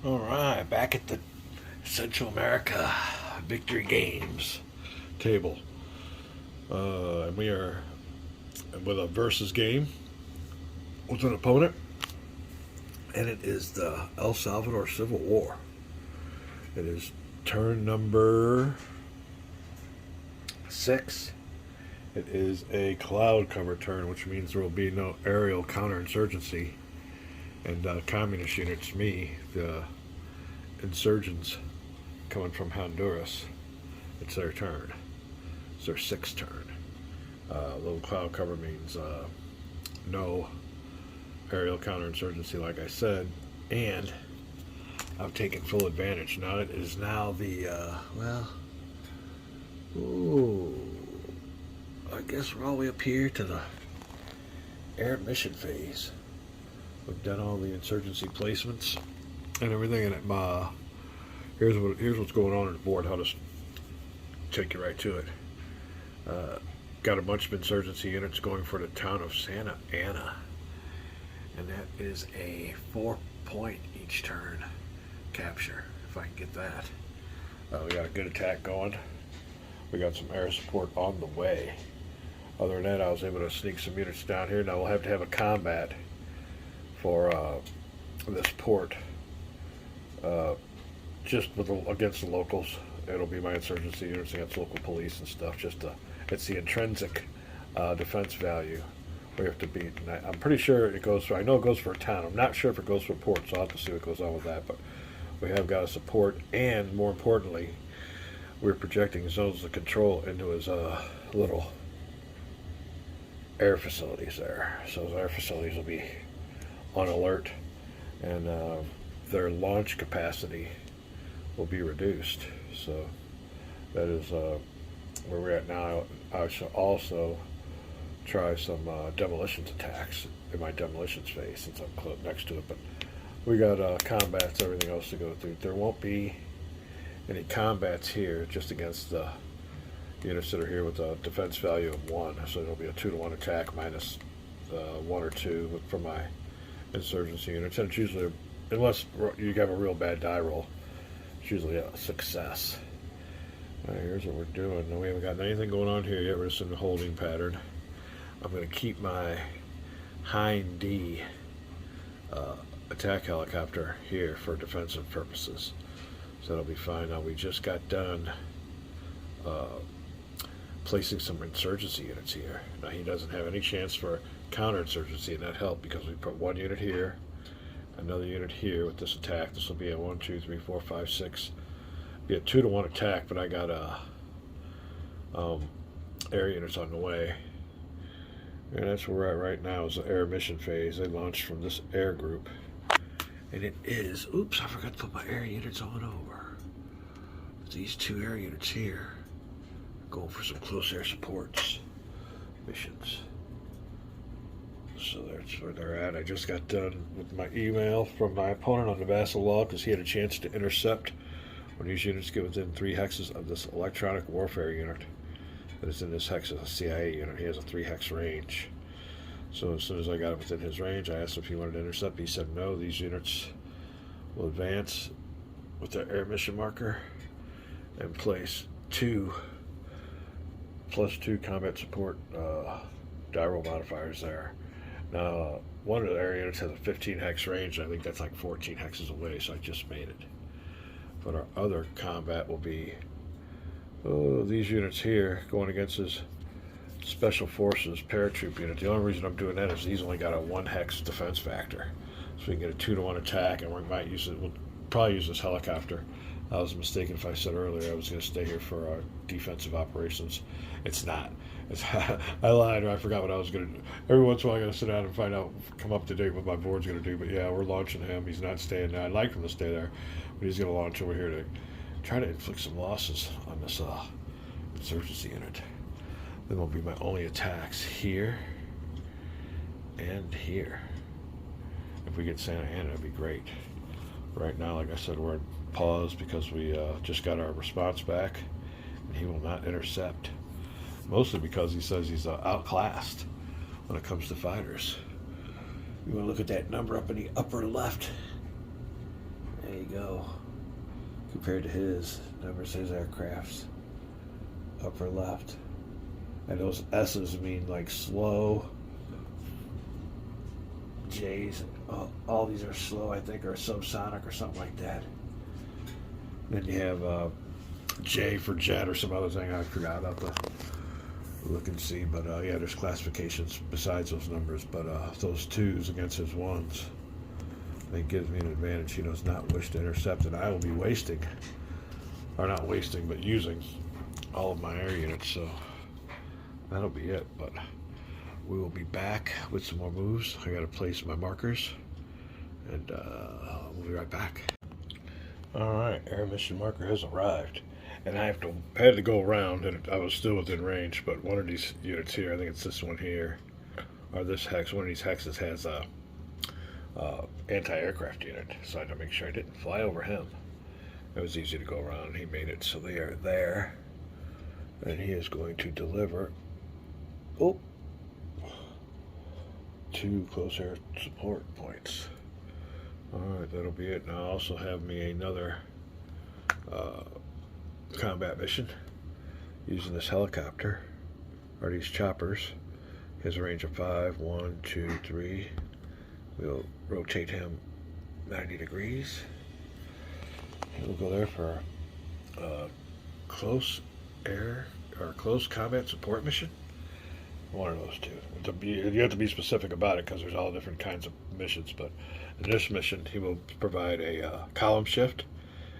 All right, back at the Central America Victory Games table. And we are with a versus game with an opponent, and it is the El Salvador Civil War. It is turn number 6. It is a cloud cover turn, which means there will be no aerial counterinsurgency. And communist units, the insurgents coming from Honduras, it's their turn. It's their 6th turn. Little cloud cover means no aerial counterinsurgency, like I said, and I've taken full advantage. Now it is now the, I guess we're all the way up here to the air mission phase. We've done all the insurgency placements and everything, and here's what's going on the board. I'll just take you right to it. Got a bunch of insurgency units going for the town of Santa Ana, and that is a 4-point each turn capture, if I can get that. We got a good attack going. We got some air support on the way. Other than that, I was able to sneak some units down here. Now we'll have to have a combat for this port, just against the locals. It'll be my insurgency units against local police and stuff. It's the intrinsic defense value we have to beat. And I'm pretty sure it goes for. I know it goes for a town. I'm not sure if it goes for a port, so I'll have to see what goes on with that. But we have got a support, and more importantly, we're projecting zones of control into his little air facilities there. So those air facilities will be on alert, and their launch capacity will be reduced. So that is where we're at now. I shall also try some demolitions attacks in my demolitions phase since I'm next to it. But we got combats, everything else to go through. There won't be any combats here, just against the units that are here with a defense value of 1. So it'll be a 2-to-1 attack minus 1 or 2 for my insurgency units, and it's usually, unless you have a real bad die roll, it's usually a success. All right, here's what we're doing. Now, we haven't got anything going on here yet. We're just in the holding pattern. I'm going to keep my Hind D attack helicopter here for defensive purposes, so that'll be fine. Now, we just got done placing some insurgency units here. Now, he doesn't have any chance for counterinsurgency, and that helped because we put 1 unit here, another unit here with this attack. This will be a 1, 2, 3, 4, 5, 6. Be a 2-to-1 attack, but I got air units on the way, and that's where we're at right now. Is the air mission phase. They launched from this air group, and it is. Oops, I forgot to put my air units on over. These 2 air units here, going for some close air supports missions. So that's where they're at. I just got done with my email from my opponent on the vassal law because he had a chance to intercept when these units get within 3 hexes of this electronic warfare unit that is in this hex of a CIA unit. He has a 3 hex range. So as soon as I got it within his range, I asked him if he wanted to intercept. He said no. These units will advance with their air mission marker and place 2 +2 combat support die roll modifiers there. Now, one of the air units has a 15 hex range. I think that's like 14 hexes away, so I just made it. But our other combat will be these units here going against his special forces paratroop unit. The only reason I'm doing that is he's only got a 1 hex defense factor, so we can get a 2-to-1 attack, and we might use it. We'll probably use this helicopter. I was mistaken if I said earlier I was going to stay here for our defensive operations. It's not. I lied, or I forgot what I was going to do. Every once in a while I got to sit down and find out, come up to date what my board's going to do. But yeah, we're launching him. He's not staying there. I'd like him to stay there, but he's going to launch over here to try to inflict some losses on this insurgency unit. Then will be my only attacks here and here. If we get Santa Ana, that'd be great. Right now, like I said, we're in pause because we just got our response back, and he will not intercept. Mostly because he says he's outclassed when it comes to fighters. You want to look at that number up in the upper left. There you go. Compared to his numbers, his aircrafts. Upper left. And those S's mean like slow. J's, all these are slow, I think, or subsonic or something like that. Then you have J for jet or some other thing I forgot. I'll have to look and see. But yeah, there's classifications besides those numbers. But those 2s against his 1s, I think gives me an advantage. He does not wish to intercept, and I will be wasting, or not wasting, but using all of my air units. So that'll be it. But we will be back with some more moves. I got to place my markers, and we'll be right back. All right, air mission marker has arrived, and I had to go around, and I was still within range. But one of these units here, I think it's this one here, or this hex. One of these hexes has a anti-aircraft unit, so I had to make sure I didn't fly over him. It was easy to go around. He made it, so they are there, and he is going to deliver. Oh. 2 close air support points. Alright, that'll be it. Now I also have me another combat mission using this helicopter, or these choppers. He has a range of 5, 1, 2, 3. We'll rotate him 90 degrees. He'll go there for a close air or close combat support mission. One of those 2. You have to be specific about it because there's all different kinds of missions. But in this mission, he will provide a column shift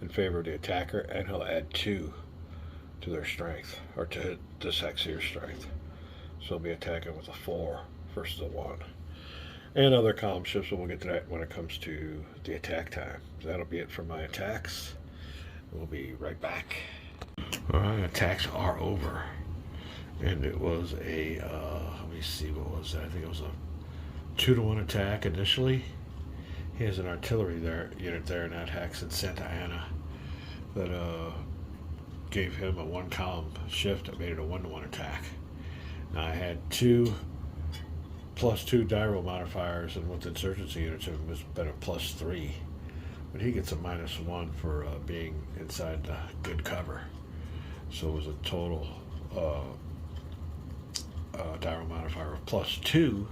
in favor of the attacker, and he'll add 2 to their strength, or to this hex here strength. So he'll be attacking with a 4 versus a 1. And other column shifts, but we'll get to that when it comes to the attack time. So that'll be it for my attacks. We'll be right back. Alright, attacks are over. And it was a, let me see, what was that? I think it was a 2-to-1 attack initially. He has an artillery unit there in that hex in Santa Ana that gave him a 1-column shift that made it a 1-to-1 attack. Now I had 2 +2 Dyro modifiers, and with insurgency units it was been a +3. But he gets a -1 for being inside the good cover. So it was a total Dyro modifier of +2,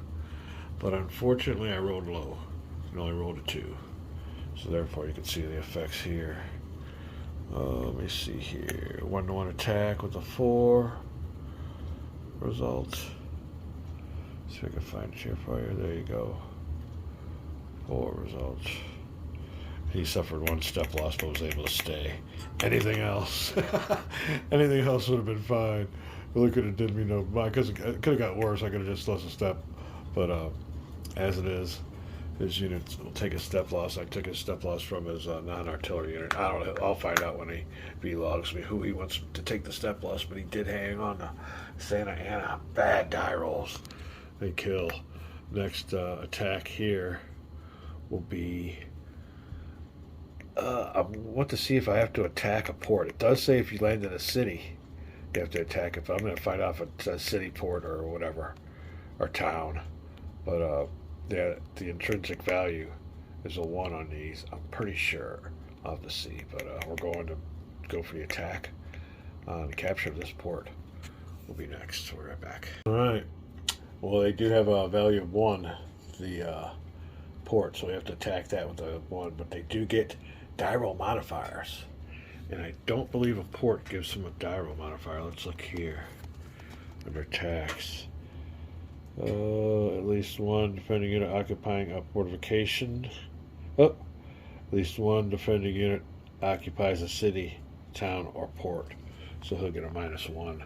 but unfortunately I rolled low and only rolled a 2. So therefore you can see the effects here. Let me see here. 1-to-1 attack with a 4. Results. See if I can find it here for you. There you go. 4 results. He suffered 1 step loss but was able to stay. Anything else? Anything else would have been fine. Really could have did me no mind, because it could have got worse. I could have just lost a step. But as it is, his units will take a step loss. I took his step loss from his non-artillery unit. I don't know. I'll find out when he vlogs me who he wants to take the step loss, but he did hang on to Santa Ana. Bad die rolls. They kill. Next attack here will be... I want to see if I have to attack a port. It does say if you land in a city, you have to attack it. But I'm going to find out if it's a city, port, or whatever, or town. But the intrinsic value is a 1 on these. I'm pretty sure. I'll have to see. But we're going to go for the attack. The capture of this port will be next. We're right back. All right. Well, they do have a value of 1, the port, so we have to attack that with a 1. But they do get Dyro modifiers, and I don't believe a port gives them a Dyro modifier. Let's look here under attacks. At least 1 defending unit occupying a fortification. At least 1 defending unit occupies a city, town, or port, so he'll get a -1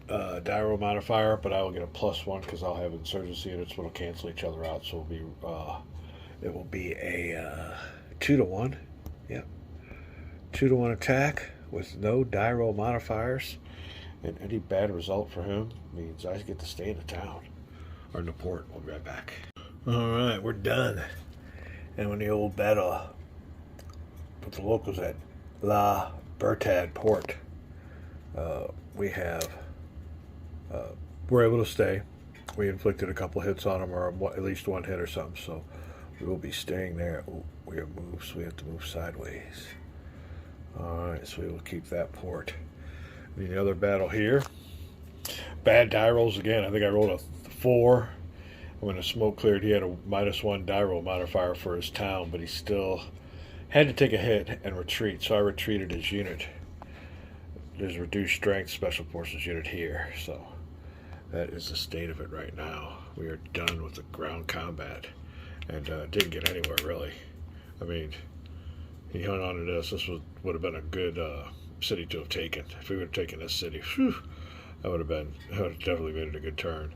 Dyro modifier, but I will get a +1 because I'll have insurgency units that'll cancel each other out. So it will be a 2-to-1. Yep, 2-to-1 attack with no Dyro modifiers, and any bad result for him means I get to stay in the town or in the port. We'll be right back. All right, we're done. And when the old battle with the locals at La Bertad Port, we're able to stay. We inflicted a couple hits on them, or at least 1 hit or something, so we will be staying there. Ooh, we have moved, so we have to move sideways. Alright, so we will keep that port. The other battle here. Bad die rolls again. I think I rolled a 4. When the smoke cleared, he had a -1 die roll modifier for his town, but he still had to take a hit and retreat, so I retreated his unit. There's reduced strength special forces unit here, so that is the state of it right now. We are done with the ground combat, and didn't get anywhere really. I mean, he hung on to this. This would have been a good city to have taken. If we would have taken this city, whew, that would have definitely made it a good turn.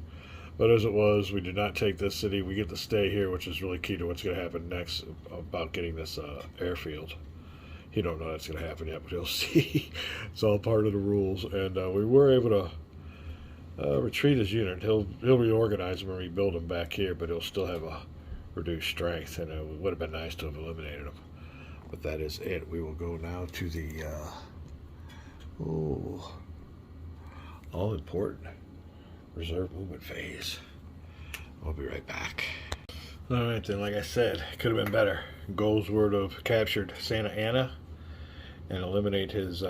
But as it was, we did not take this city. We get to stay here, which is really key to what's going to happen next about getting this airfield. He don't know that's going to happen yet, but he'll see. It's all part of the rules. And we were able to retreat his unit. He'll reorganize them and rebuild them back here, but he'll still have a reduced strength, and it would have been nice to have eliminated him. But that is it. We will go now to the all important reserve movement phase. I'll be right back. Alright then, like I said, it could have been better. Goals were to have captured Santa Ana and eliminate his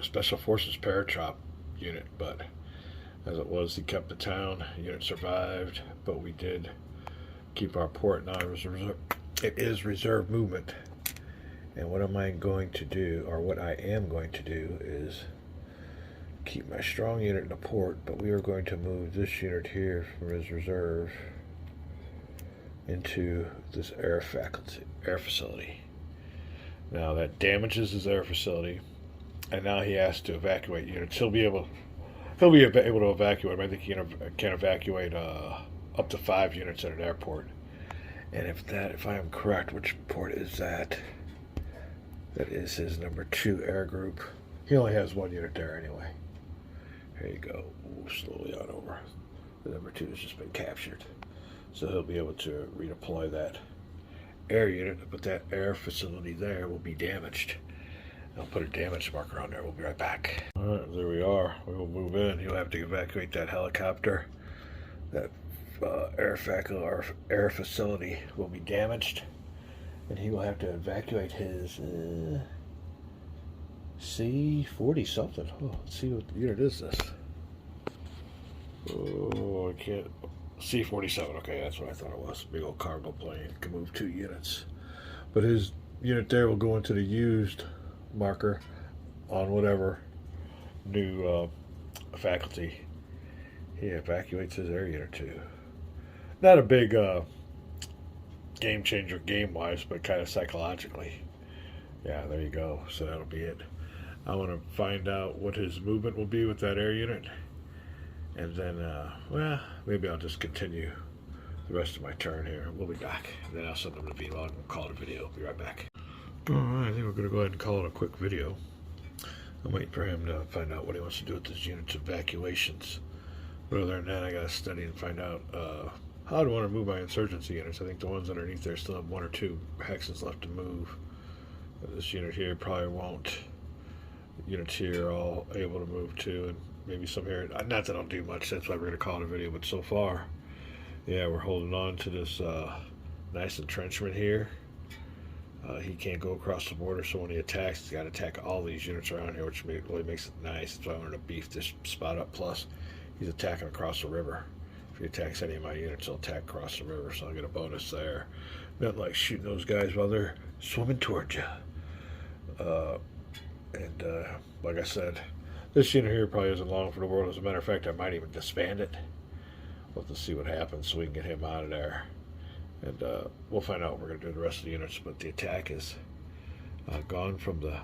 Special Forces Paratrop unit, but as it was, he kept the town. The unit survived, but we did keep our port. Now it is reserve movement. And what am I going to do, or what I am going to do, is keep my strong unit in the port, but we are going to move this unit here from his reserve into this air facility. Now that damages his air facility, and now he has to evacuate units. He'll be able to evacuate. I think he can evacuate up to 5 units at an airport. And if I am correct, which port is that? That is his number 2 air group. He only has 1 unit there anyway. Here you go. Ooh, slowly on over. The number 2 has just been captured. So he'll be able to redeploy that air unit, but that air facility there will be damaged. I'll put a damage marker on there. We'll be right back. Alright, there we are. We will move in. He'll have to evacuate that helicopter. That air facility will be damaged. And he will have to evacuate his C-40 something. Oh, let's see what unit is this. Oh, I can't. C-47. Okay, that's what I thought it was. Big old cargo plane. Can move 2 units. But his unit there will go into the used marker on whatever new faculty he evacuates his air unit to. Not a big game changer game-wise, but kind of psychologically. Yeah, there you go. So that'll be it. I want to find out what his movement will be with that air unit. And then, well, maybe I'll just continue the rest of my turn here. We'll be back. And then I'll send them the vlog and call it a video. Be right back. Alright, I think we're going to go ahead and call it a quick video. I'm waiting for him to find out what he wants to do with his unit's evacuations. But other than that, I got to study and find out how do I want to move my insurgency units. I think the ones underneath there still have 1 or 2 hexes left to move. This unit here probably won't. Units here are all able to move too, and maybe some here. Not that I'll do much, that's why we're going to call it a video, but so far, yeah, we're holding on to this nice entrenchment here. He can't go across the border, so when he attacks, he's got to attack all these units around here, which really makes it nice. That's why I wanted to beef this spot up. Plus, he's attacking across the river. If he attacks any of my units, he'll attack across the river, so I'll get a bonus there. Not like shooting those guys while they're swimming towards you. Like I said, this unit here probably isn't long for the world. As a matter of fact, I might even disband it. We'll have to see what happens so we can get him out of there. And we'll find out what we're going to do with the rest of the units. But the attack is gone from the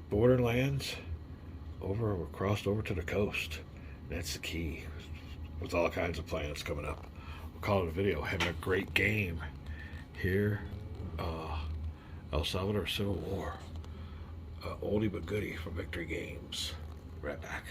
borderlands we're crossed over to the coast. And that's the key. With all kinds of plans coming up. We'll call it a video. Having a great game here. El Salvador Civil War. Oldie but goodie from Victory Games. Right back.